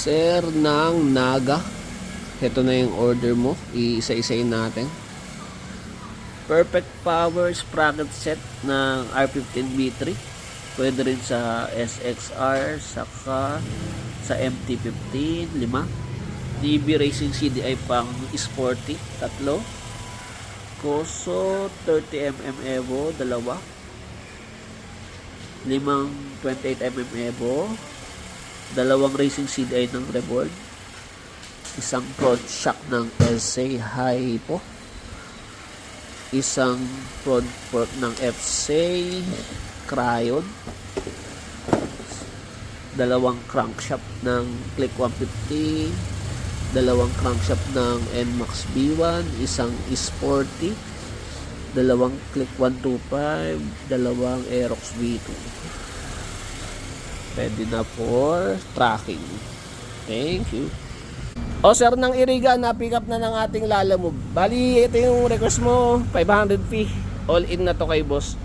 Sir ng Naga. Ito na yung order mo. Iisa-isayin natin. Perfect Power Sprocket Set ng R15B3. Pwede rin sa SXR, saka sa MT15, 5. DB Racing CDI pang Sporty, 3. Koso 30mm Evo, 2. 5 28mm Evo, 2 Racing CDI ng Revolt, 1 front shock ng SA Hypo, 1 front fork ng FC Crayon, 2 crankshaft ng Click 150, 2 crankshaft ng NMAX B1, 1 Sporty, 2 Click 125, 2 Aerox V2. Pwede na for tracking. Thank you. O sir, ng Iriga, na-pick up na ng ating Lalamove. Bali, ito yung request mo, 500 fee. All in na to kay boss.